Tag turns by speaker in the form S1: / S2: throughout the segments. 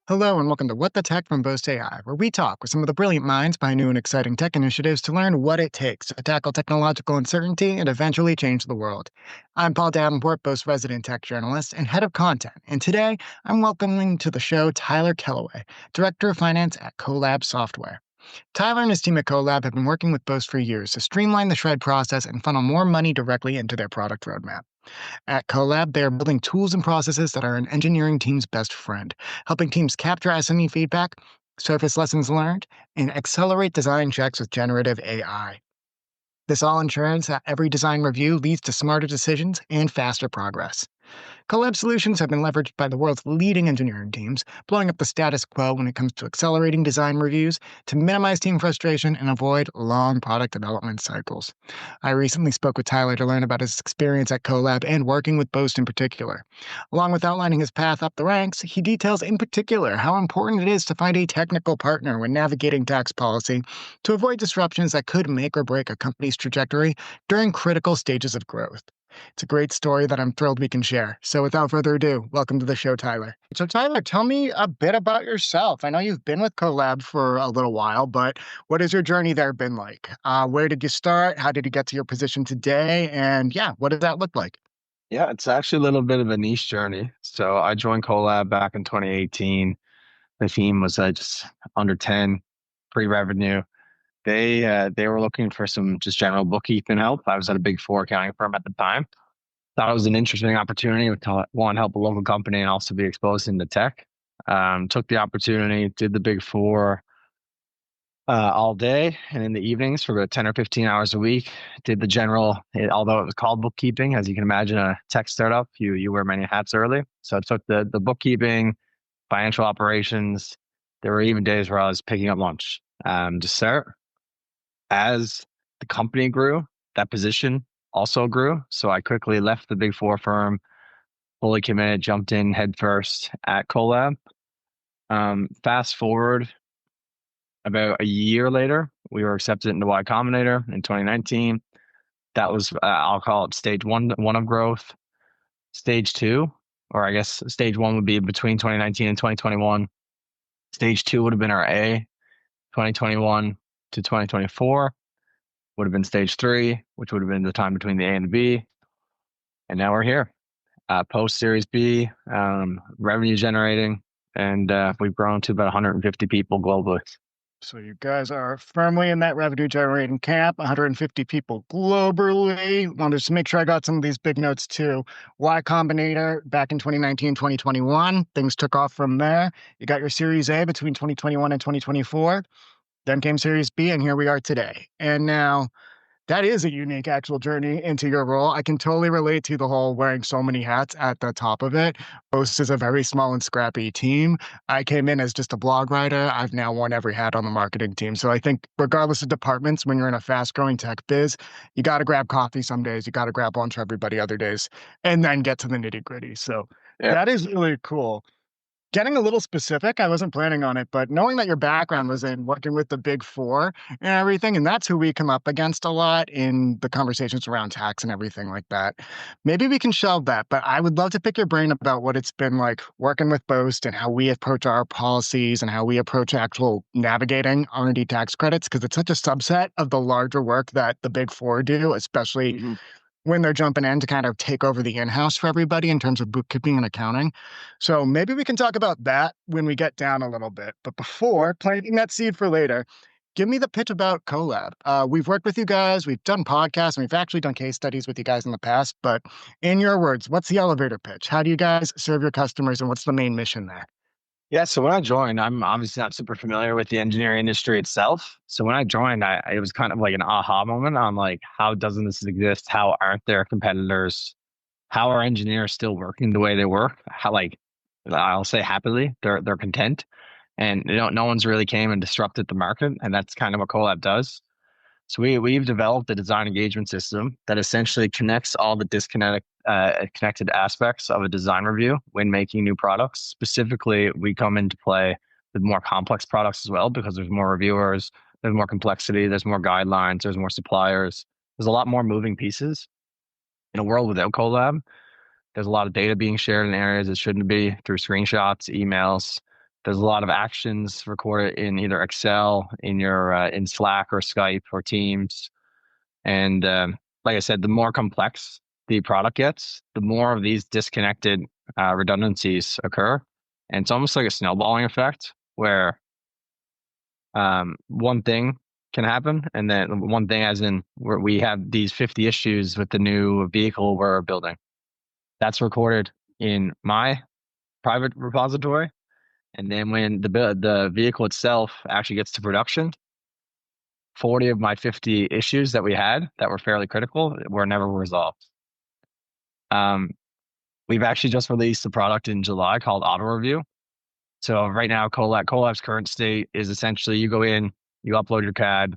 S1: Hello and welcome to What the Tech from Boast AI, where we talk with some of the brilliant minds behind new and exciting tech initiatives to learn what it takes to tackle technological uncertainty and eventually change the world. I'm Paul Davenport, Boast resident tech journalist and head of content, and today I'm welcoming to the show Tyler Kelloway, Director of Finance at CoLab Software. Tyler and his team at CoLab have been working with Boast for years to streamline the shred process and funnel more money directly into their product roadmap. At CoLab, they are building tools and processes that are an engineering team's best friend, helping teams capture SME feedback, surface lessons learned, and accelerate design checks with generative AI. This all ensures that every design review leads to smarter decisions and faster progress. CoLab solutions have been leveraged by the world's leading engineering teams, blowing up the status quo when it comes to accelerating design reviews to minimize team frustration and avoid long product development cycles. I recently spoke with Tyler to learn about his experience at CoLab and working with Boast in particular. Along with outlining his path up the ranks, he details in particular how important it is to find a technical partner when navigating tax policy to avoid disruptions that could make or break a company's trajectory during critical stages of growth. It's a great story that I'm thrilled we can share. So without further ado, welcome to the show, Tyler. So Tyler, tell me a bit about yourself. I know you've been with CoLab for a little while, but what has your journey there been like? Where did you start? How did you get to your position today? And yeah, what does that look like?
S2: Yeah, it's actually a little bit of a niche journey. So I joined CoLab back in 2018. The team was just under 10 pre-revenue. They were looking for some just general bookkeeping help. I was at a big four accounting firm at the time. Thought it was an interesting opportunity to one, help a local company and also be exposed into tech. Took the opportunity, did the big four all day and in the evenings for about 10 or 15 hours a week. Did the although it was called bookkeeping, as you can imagine, a tech startup, you wear many hats early. So I took the bookkeeping, financial operations. There were even days where I was picking up lunch to start. As the company grew, that position also grew. So I quickly left the big four firm, fully committed, jumped in headfirst at CoLab. Fast forward about a year later, we were accepted into Y Combinator in 2019. That was, I'll call it stage one of growth. Stage two, or I guess stage one would be between 2019 and 2021. Stage two would have been our A, 2021 to 2024. Would have been stage three, which would have been the time between the A and the B. And now we're here, post Series B, revenue generating, and we've grown to about 150 people globally.
S1: So you guys are firmly in that revenue generating camp, 150 people globally. Wanted to make sure I got some of these big notes too. Y Combinator back in 2019, 2021. Things took off from there. You got your Series A between 2021 and 2024. Then came Series B, and here we are today. And now that is a unique actual journey into your role. I can totally relate to the whole wearing so many hats at the top of it. Boast is a very small and scrappy team. I came in as just a blog writer. I've now worn every hat on the marketing team. So I think regardless of departments, when you're in a fast growing tech biz, you got to grab coffee some days, you got to grab lunch everybody other days, and then get to the nitty gritty. So
S2: Yeah.
S1: that is really cool. Getting a little specific, I wasn't planning on it, but knowing that your background was in working with the Big Four and everything, and that's who we come up against a lot in the conversations around tax and everything like that. Maybe we can shelve that, but I would love to pick your brain about what it's been like working with Boast and how we approach our policies and how we approach actual navigating R&D tax credits, because it's such a subset of the larger work that the Big Four do, especially when they're jumping in to kind of take over the in-house for everybody in terms of bookkeeping and accounting. So maybe we can talk about that when we get down a little bit. But before planting that seed for later, give me the pitch about CoLab. We've worked with you guys, we've done podcasts, and we've actually done case studies with you guys in the past. But in your words, what's the elevator pitch? How do you guys serve your customers, and what's the main mission there?
S2: Yeah, so when I joined, I'm obviously not super familiar with the engineering industry itself. So when I joined, it was kind of like an aha moment on like, how doesn't this exist? How aren't there competitors? How are engineers still working the way they work? How, like, I'll say happily, they're content, and no one's really came and disrupted the market, and that's kind of what CoLab does. So we've developed a design engagement system that essentially connects all the connected aspects of a design review when making new products. Specifically, we come into play with more complex products as well, because there's more reviewers, there's more complexity, there's more guidelines, there's more suppliers, there's a lot more moving pieces. In a world without CoLab, there's a lot of data being shared in areas it shouldn't be through screenshots, emails, There's a lot of actions recorded in either Excel, in your in Slack or Skype or Teams. And like I said, the more complex the product gets, the more of these disconnected redundancies occur. And it's almost like a snowballing effect where one thing can happen. And then one thing, as in where we have these 50 issues with the new vehicle we're building. That's recorded in my private repository. And then when the vehicle itself actually gets to production, 40 of my 50 issues that we had that were fairly critical were never resolved. Um, we've actually just released a product in July called Auto Review. So right now, CoLab's current state is essentially you go in, you upload your CAD,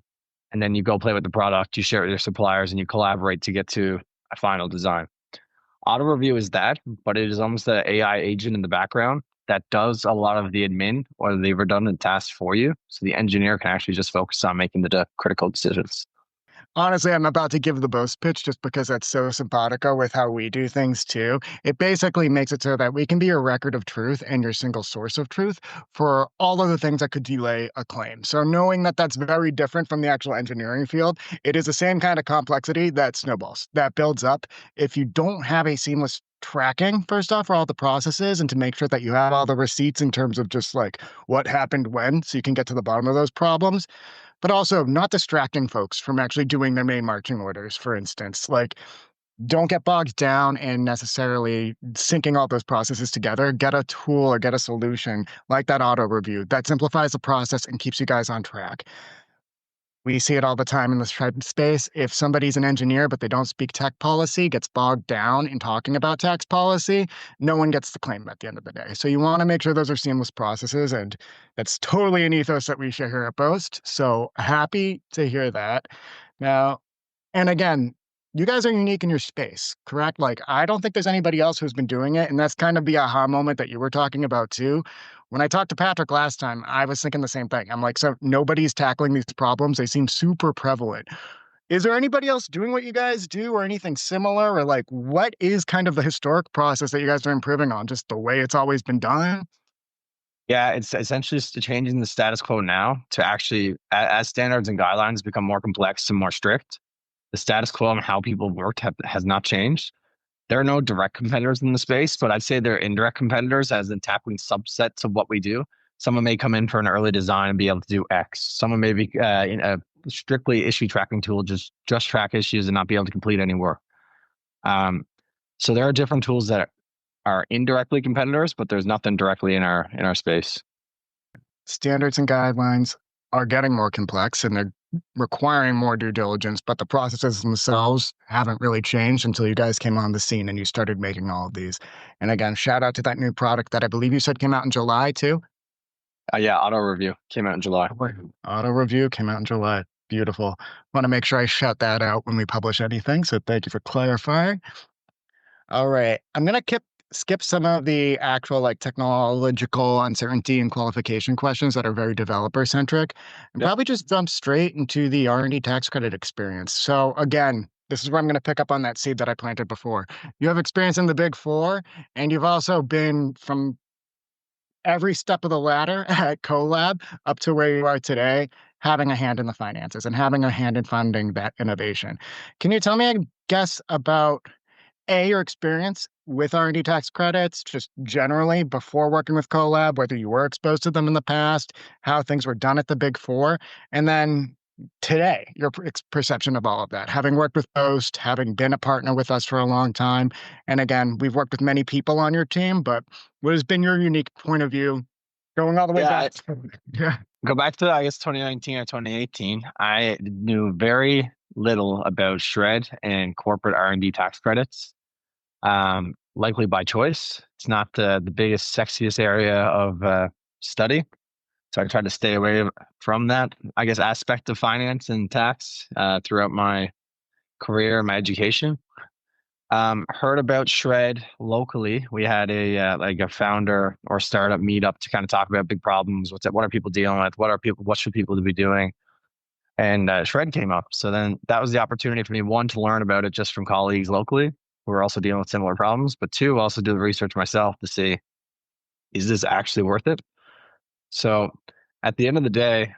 S2: and then you go play with the product, you share it with your suppliers, and you collaborate to get to a final design. Auto Review is that, but it is almost an AI agent in the background that does a lot of the admin or the redundant tasks for you. So the engineer can actually just focus on making the critical decisions.
S1: Honestly, I'm about to give the Boast pitch just because that's so simpatico with how we do things too. It basically makes it so that we can be your record of truth and your single source of truth for all of the things that could delay a claim. So knowing that that's very different from the actual engineering field, it is the same kind of complexity that snowballs, that builds up. If you don't have a seamless tracking, first off, for all the processes and to make sure that you have all the receipts in terms of just like what happened when, so you can get to the bottom of those problems, but also not distracting folks from actually doing their main marching orders, for instance. Like, don't get bogged down in necessarily syncing all those processes together. Get a tool or get a solution like that auto review that simplifies the process and keeps you guys on track. We see it all the time in this type space. If somebody's an engineer, but they don't speak tech policy, gets bogged down in talking about tax policy, no one gets the claim at the end of the day. So you want to make sure those are seamless processes. And that's totally an ethos that we share here at Boast. So happy to hear that. Now, and again, you guys are unique in your space, correct? Like, I don't think there's anybody else who's been doing it. And that's kind of the aha moment that you were talking about too. When I talked to Patrick last time, I was thinking the same thing. I'm like, so nobody's tackling these problems. They seem super prevalent. Is there anybody else doing what you guys do or anything similar? Or like, what is kind of the historic process that you guys are improving on? Just the way it's always been done?
S2: Yeah, it's essentially just changing the status quo now to actually, as standards and guidelines become more complex and more strict, the status quo and how people work has not changed. There are no direct competitors in the space, but I'd say they're indirect competitors as in tackling subsets of what we do. Someone may come in for an early design and be able to do X. Someone may be in a strictly issue tracking tool, just track issues and not be able to complete any work. So there are different tools that are indirectly competitors, but there's nothing directly in our space.
S1: Standards and guidelines are getting more complex and they're requiring more due diligence, but the processes themselves haven't really changed until you guys came on the scene and you started making all of these. And again, shout out to that new product that I believe you said came out in July too.
S2: Yeah, Auto Review came out in July.
S1: Auto Review came out in July. Beautiful. Want to make sure I shout that out when we publish anything. So thank you for clarifying. All right. I'm going to skip some of the actual like technological uncertainty and qualification questions that are very developer centric and probably just jump straight into the R&D tax credit experience. So again, this is where I'm going to pick up on that seed that I planted before. You have experience in the Big Four, and you've also been from every step of the ladder at CoLab up to where you are today, having a hand in the finances and having a hand in funding that innovation. Can you tell me, I guess, about your experience with R&D tax credits, just generally before working with CoLab, whether you were exposed to them in the past, how things were done at the Big Four, and then today, your perception of all of that, having worked with Boast, having been a partner with us for a long time. And again, we've worked with many people on your team, but what has been your unique point of view going all the way back? Yeah.
S2: Go back to, I guess, 2019 or 2018. I knew very little about SR&ED and corporate R&D tax credits, likely by choice. It's not the biggest, sexiest area of study. So I tried to stay away from that, I guess, aspect of finance and tax throughout my career, my education. Heard about SR&ED locally. We had a founder or startup meetup to kind of talk about big problems. What are people dealing with? What should people be doing? And SR&ED came up. So then that was the opportunity for me, one, to learn about it just from colleagues locally who are also dealing with similar problems, but two, also do the research myself to see, is this actually worth it? So at the end of the day,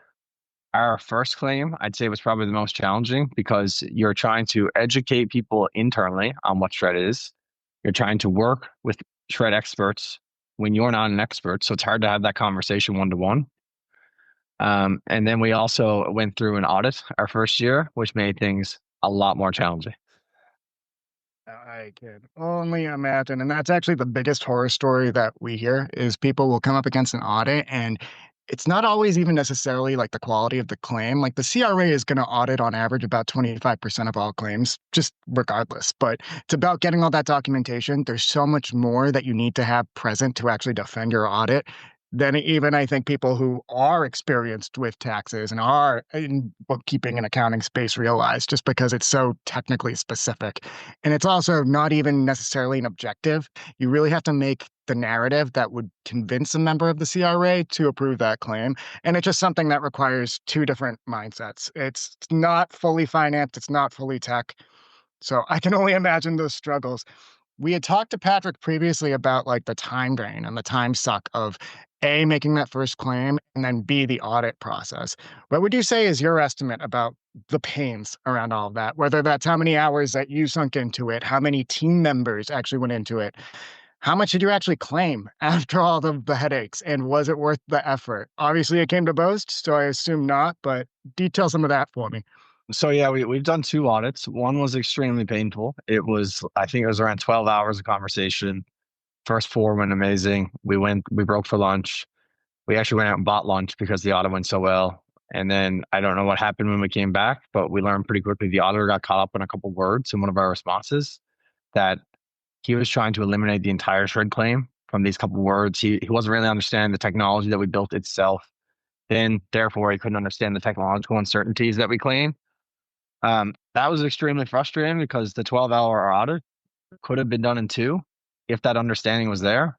S2: our first claim, I'd say, was probably the most challenging because you're trying to educate people internally on what shred is. You're trying to work with shred experts when you're not an expert. So it's hard to have that conversation one to one. And then we also went through an audit our first year, which made things a lot more challenging.
S1: I can only imagine, and that's actually the biggest horror story that we hear is people will come up against an audit, and it's not always even necessarily like the quality of the claim. Like the CRA is going to audit on average about 25% of all claims, just regardless. But it's about getting all that documentation. There's so much more that you need to have present to actually defend your audit than even I think people who are experienced with taxes and are in bookkeeping and accounting space realize just because it's so technically specific. And it's also not even necessarily an objective. You really have to make the narrative that would convince a member of the CRA to approve that claim. And it's just something that requires two different mindsets. It's not fully financed, it's not fully tech. So I can only imagine those struggles. We had talked to Patrick previously about like the time drain and the time suck of A, making that first claim, and then B, the audit process. What would you say is your estimate about the pains around all of that? Whether that's how many hours that you sunk into it, how many team members actually went into it, how much did you actually claim after all of the headaches, and was it worth the effort? Obviously, it came to Boast, so I assume not, but detail some of that for me.
S2: So yeah, we've done two audits. One was extremely painful. I think it was around 12 hours of conversation. First four went amazing. We broke for lunch. We actually went out and bought lunch because the audit went so well. And then I don't know what happened when we came back, but we learned pretty quickly the auditor got caught up in a couple words in one of our responses that he was trying to eliminate the entire shred claim from these couple words. He wasn't really understanding the technology that we built itself. Then therefore he couldn't understand the technological uncertainties that we claim. That was extremely frustrating because the 12-hour audit could have been done in two if that understanding was there.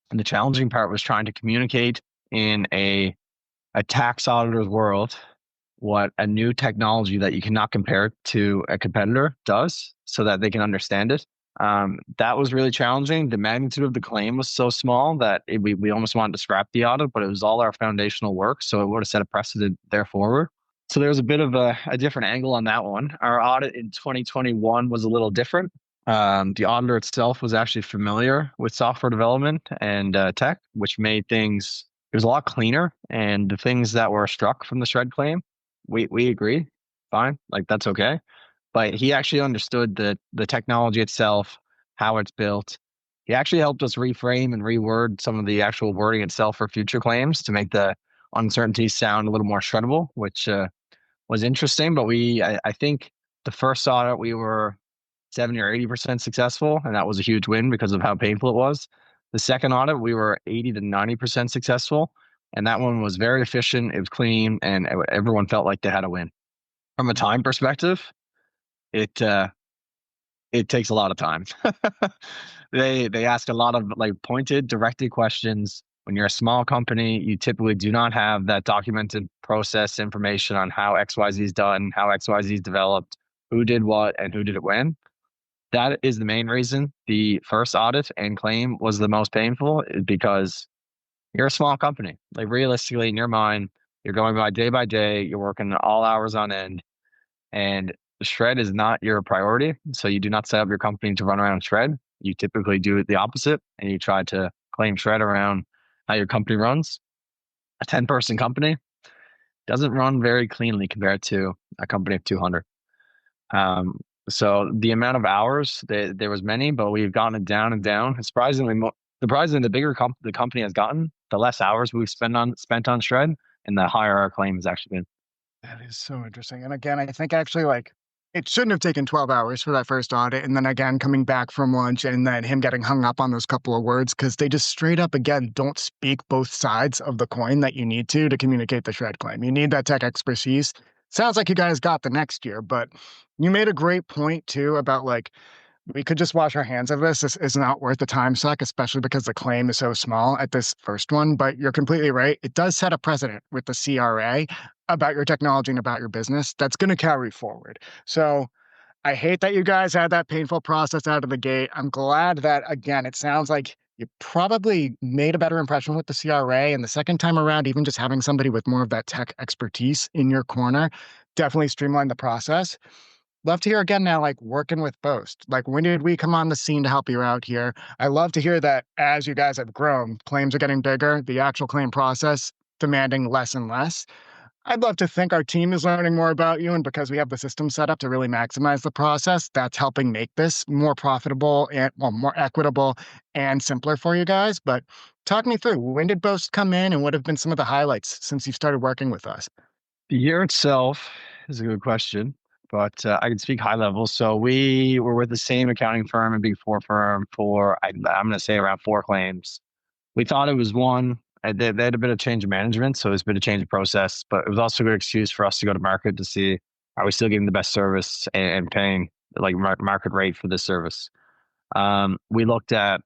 S2: And the challenging part was trying to communicate in a tax auditor's world what a new technology that you cannot compare to a competitor does so that they can understand it. That was really challenging. The magnitude of the claim was so small that we almost wanted to scrap the audit, but it was all our foundational work. So it would have set a precedent there forward. So there was a bit of a different angle on that one. Our audit in 2021 was a little different. The auditor itself was actually familiar with software development and tech, which made things, it was a lot cleaner. And the things that were struck from the shred claim, we agree, fine, like that's okay. But he actually understood the technology itself, how it's built. He actually helped us reframe and reword some of the actual wording itself for future claims to make the uncertainties sound a little more shreddable, which was interesting. But I think the first audit we were 70 or 80% successful, and that was a huge win because of how painful it was. The second audit, we were 80 to 90% successful, and that one was very efficient. It was clean, and everyone felt like they had a win. From a time perspective, it it takes a lot of time. They ask a lot of like pointed, directed questions. When you're a small company, you typically do not have that documented process information on how XYZ is done, how XYZ is developed, who did what, and who did it when. That is the main reason the first audit and claim was the most painful, is because you're a small company. Like realistically, in your mind, you're going by day, you're working all hours on end, and shred is not your priority. So you do not set up your company to run around shred. You typically do the opposite and you try to claim shred around how your company runs. A 10-person company doesn't run very cleanly compared to a company of 200. Um, so the amount of hours, there was many, but we've gotten it down and down. Surprisingly, the bigger the company has gotten, the less hours we've spent on shred, and the higher our claim has actually been.
S1: That is so interesting. And again, I think actually like it shouldn't have taken 12 hours for that first audit. And then again, coming back from lunch and then him getting hung up on those couple of words because they just straight up again don't speak both sides of the coin that you need to communicate the shred claim. You need that tech expertise. Sounds like you guys got the next year, but you made a great point too about like we could just wash our hands of this. This is not worth the time suck, especially because the claim is so small at this first one. But you're completely right. It does set a precedent with the CRA about your technology and about your business that's going to carry forward. So I hate that you guys had that painful process out of the gate. I'm glad that, again, it sounds like You probably made a better impression with the CRA, and the second time around, even just having somebody with more of that tech expertise in your corner definitely streamlined the process. Love to hear again now, like working with Boast. Like, when did we come on the scene to help you out here? I love to hear that as you guys have grown, claims are getting bigger, the actual claim process demanding less and less. I'd love to think our team is learning more about you, and because we have the system set up to really maximize the process, that's helping make this more profitable and, well, more equitable and simpler for you guys. But talk me through, when did Boast come in, and what have been some of the highlights since you started working with us?
S2: The year itself is a good question, but I can speak high level. So we were with the same accounting firm and Big Four firm for I'm going to say around four claims. We thought it was one. They had a bit of change of management, so it was a bit of change of process, but it was also a good excuse for us to go to market to see, are we still getting the best service and paying like market rate for this service. We looked at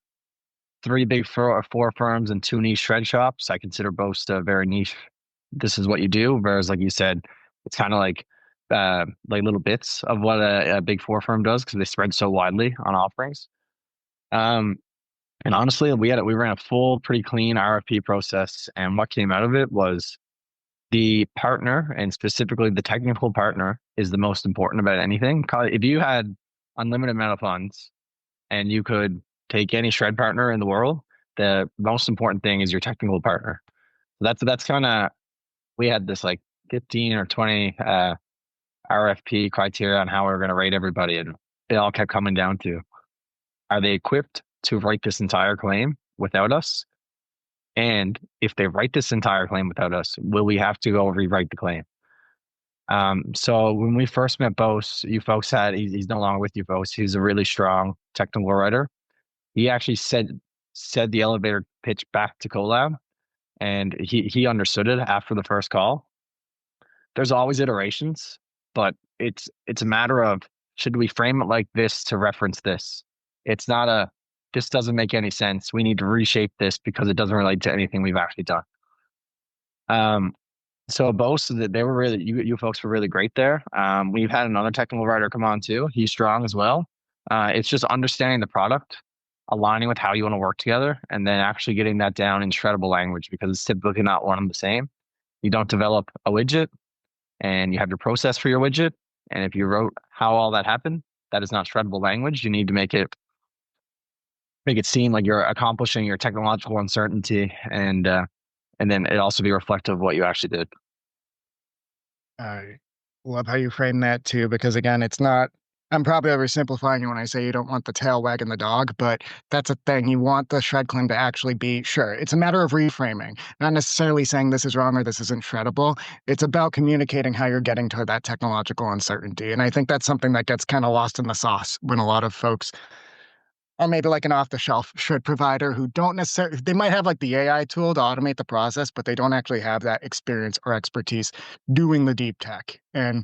S2: three big four firms and two niche shred shops. I consider Boast a very niche. This is what you do. Whereas, like you said, it's kind of like little bits of what a big four firm does because they spread so widely on offerings. Um, and honestly, we ran a full, pretty clean RFP process, and what came out of it was the partner, and specifically the technical partner, is the most important about anything. If you had unlimited amount of funds and you could take any shred partner in the world, the most important thing is your technical partner. That's kind of, we had this like 15 or 20 RFP criteria on how we were going to rate everybody, and it all kept coming down to, are they equipped to write this entire claim without us? And if they write this entire claim without us, will we have to go rewrite the claim? So when we first met Boast, you folks he's no longer with you folks. He's a really strong technical writer. He actually said the elevator pitch back to CoLab, and he understood it after the first call. There's always iterations, but it's a matter of, should we frame it like this to reference this? It's not a, this doesn't make any sense, we need to reshape this because it doesn't relate to anything we've actually done. So Boast, they were really, you folks were really great there. We've had another technical writer come on too. He's strong as well. It's just understanding the product, aligning with how you want to work together, and then actually getting that down in shreddable language, because it's typically not one and the same. You don't develop a widget and you have your process for your widget. And if you wrote how all that happened, that is not shreddable language. You need to make it seem like you're accomplishing your technological uncertainty, and then it also be reflective of what you actually did.
S1: I love how you frame that too, because again, it's not, I'm probably oversimplifying it when I say you don't want the tail wagging the dog, but that's a thing. You want the shred claim to actually be, sure, it's a matter of reframing, not necessarily saying this is wrong or this isn't shreddable. It's about communicating how you're getting to that technological uncertainty. And I think that's something that gets kind of lost in the sauce when a lot of folks, or maybe like an off-the-shelf shred provider who don't necessarily, they might have like the AI tool to automate the process, but they don't actually have that experience or expertise doing the deep tech. And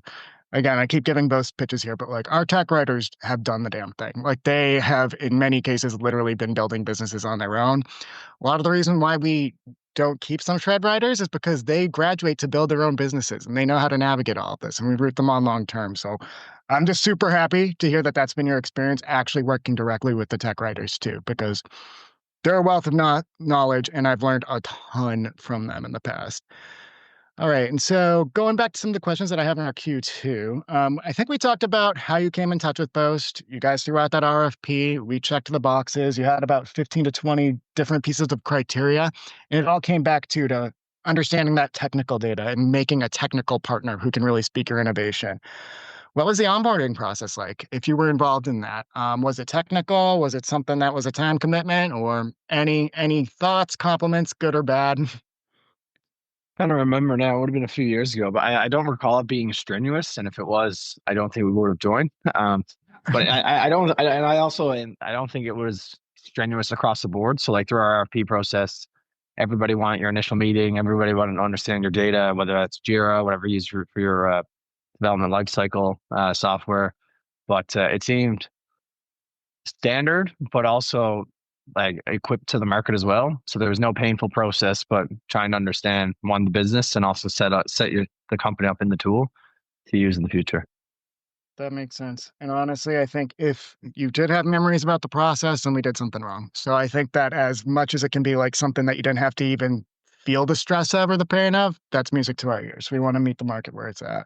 S1: again, I keep giving both pitches here, but like our tech writers have done the damn thing. Like they have, in many cases, literally been building businesses on their own. A lot of the reason why we don't keep some shred writers is because they graduate to build their own businesses and they know how to navigate all of this, and we root them on long term. So I'm just super happy to hear that that's been your experience actually working directly with the tech writers too, because they're a wealth of knowledge, and I've learned a ton from them in the past. All right, and so going back to some of the questions that I have in our queue too, I think we talked about how you came in touch with Boast. You guys threw out that RFP. We checked the boxes. You had about 15 to 20 different pieces of criteria, and it all came back to understanding that technical data and making a technical partner who can really speak your innovation. What was the onboarding process like, if you were involved in that? Was it technical? Was it something that was a time commitment, or any thoughts, compliments, good or bad?
S2: I don't remember now. It would have been a few years ago, but I don't recall it being strenuous. And if it was, I don't think we would have joined. But I don't think it was strenuous across the board. So like through our RFP process, everybody wanted your initial meeting. Everybody wanted to understand your data, whether that's Jira, whatever you use for your development lifecycle software. But it seemed standard, but also like equipped to the market as well. So there was no painful process, but trying to understand one, the business, and also set the company up in the tool to use in the future.
S1: That makes sense. And honestly, I think if you did have memories about the process, then we did something wrong. So I think that as much as it can be like something that you didn't have to even feel the stress of or the pain of, that's music to our ears. We want to meet the market where it's at.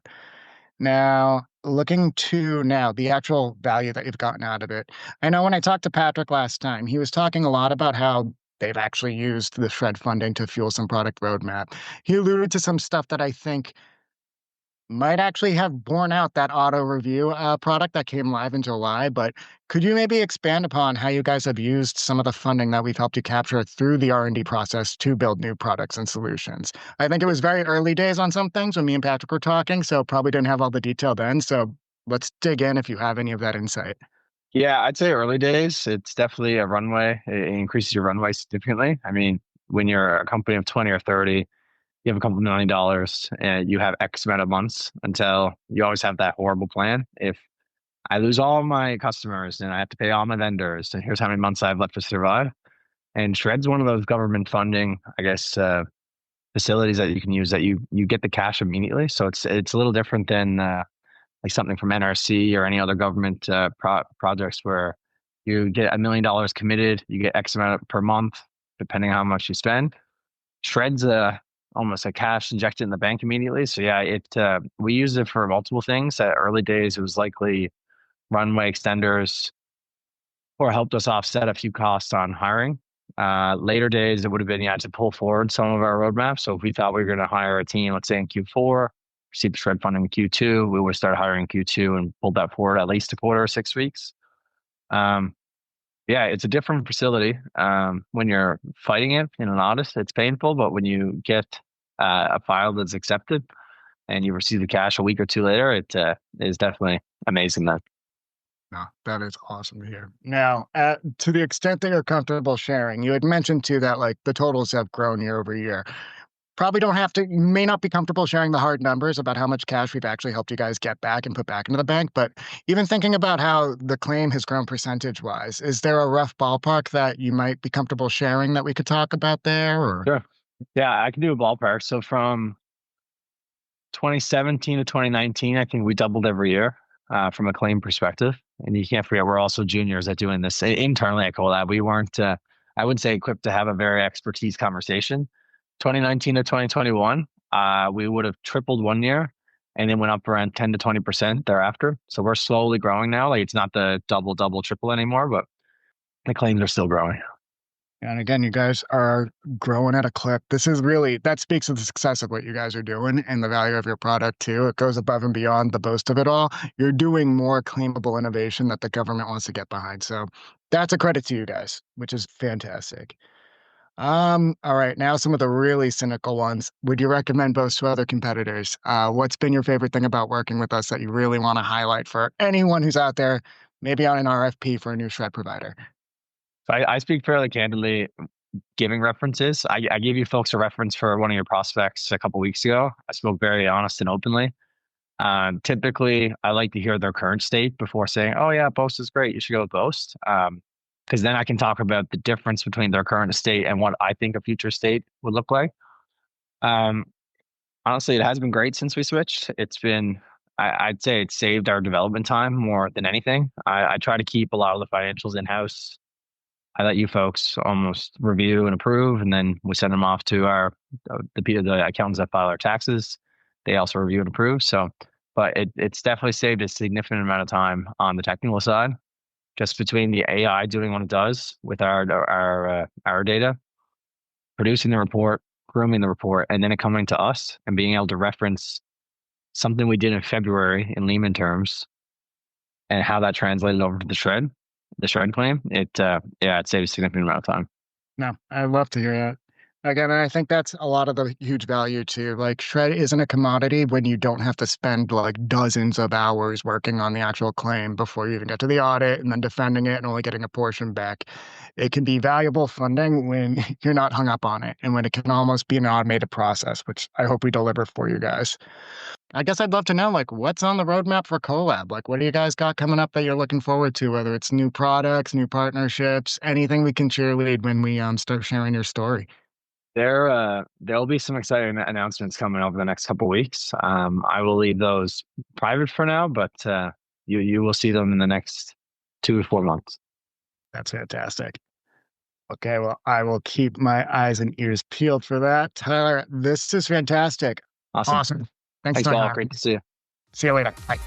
S1: Now, looking to now the actual value that you've gotten out of it. I know when I talked to Patrick last time, he was talking a lot about how they've actually used the shred funding to fuel some product roadmap. He alluded to some stuff that I think might actually have borne out that auto review product that came live in July. But could you maybe expand upon how you guys have used some of the funding that we've helped you capture through the R&D process to build new products and solutions? I think it was very early days on some things when me and Patrick were talking, so probably didn't have all the detail then. So let's dig in if you have any of that insight.
S2: Yeah, I'd say early days, it's definitely a runway. It increases your runway significantly. I mean, when you're a company of 20 or 30, you have a couple $1 million and you have X amount of months until you always have that horrible plan. If I lose all my customers and I have to pay all my vendors, and here's how many months I have left to survive. And Shred's one of those government funding, I guess, facilities that you can use that you get the cash immediately. So it's a little different than like something from NRC or any other government projects where you get $1 million committed, you get X amount per month, depending on how much you spend. Shred's almost a cash injected in the bank immediately. So yeah, it we use it for multiple things. At early days, it was likely runway extenders or helped us offset a few costs on hiring. Later days, it would have been to pull forward some of our roadmaps. So if we thought we were going to hire a team, let's say in Q4, receive the shred funding in Q2, we would start hiring in Q2 and pulled that forward at least a quarter or 6 weeks. Um, yeah, it's a different facility. When you're fighting it in an audit, it's painful, but when you get a file that's accepted and you receive the cash a week or two later, it is definitely amazing then.
S1: No, that is awesome to hear. Now, to the extent that you're comfortable sharing, you had mentioned too that like the totals have grown year over year. Probably don't have to, you may not be comfortable sharing the hard numbers about how much cash we've actually helped you guys get back and put back into the bank. But even thinking about how the claim has grown percentage wise, is there a rough ballpark that you might be comfortable sharing that we could talk about there? Or
S2: Sure. Yeah, I can do a ballpark. So from 2017 to 2019, I think we doubled every year from a claim perspective. And you can't forget, we're also juniors at doing this internally at CoLab. We weren't, I wouldn't say equipped to have a very expertise conversation. 2019 to 2021, we would have tripled one year and then went up around 10 to 20% thereafter. So we're slowly growing now. Like it's not the double, triple anymore, but the claims are still growing.
S1: and again, you guys are growing at a clip. This is really, that speaks to the success of what you guys are doing and the value of your product too. It goes above and beyond the boast of it all. You're doing more claimable innovation that the government wants to get behind. So that's a credit to you guys, which is fantastic. All right, now some of the really cynical ones. Would you recommend Boast to other competitors? What's been your favorite thing about working with us that you really want to highlight for anyone who's out there, maybe on an RFP for a new shred provider?
S2: So I speak fairly candidly, giving references. I gave you folks a reference for one of your prospects a couple weeks ago. I spoke very honest and openly. Typically, I like to hear their current state before saying, "Oh yeah, Boast is great. You should go with Boast." Because then I can talk about the difference between their current state and what I think a future state would look like. Um, Honestly, it has been great since we switched. It's been, I'd say, it saved our development time more than anything. I try to keep a lot of the financials in house. I let you folks almost review and approve, and then we send them off to our the accountants that file our taxes. They also review and approve. So, but it's definitely saved a significant amount of time on the technical side, just between the AI doing what it does with our data, producing the report, grooming the report, and then it coming to us and being able to reference something we did in February in Lehman terms and how that translated over to the shred claim. It saved a significant amount of time.
S1: No, I love to hear that. Again, I think that's a lot of the huge value too. Like shred isn't a commodity when you don't have to spend like dozens of hours working on the actual claim before you even get to the audit and then defending it and only getting a portion back. It can be valuable funding when you're not hung up on it and when it can almost be an automated process, which I hope we deliver for you guys. I guess I'd love to know, like, what's on the roadmap for CoLab? Like, what do you guys got coming up that you're looking forward to? Whether it's new products, new partnerships, anything we can cheerlead when we start sharing your story.
S2: There'll be some exciting announcements coming over the next couple weeks. I will leave those private for now, but you will see them in the next 2 to 4 months.
S1: That's fantastic. Okay, well, I will keep my eyes and ears peeled for that. Tyler, this is fantastic.
S2: Awesome.
S1: Awesome. Thanks
S2: Thanks,
S1: so
S2: Paul.
S1: much.
S2: Great to see you.
S1: See you later. Bye.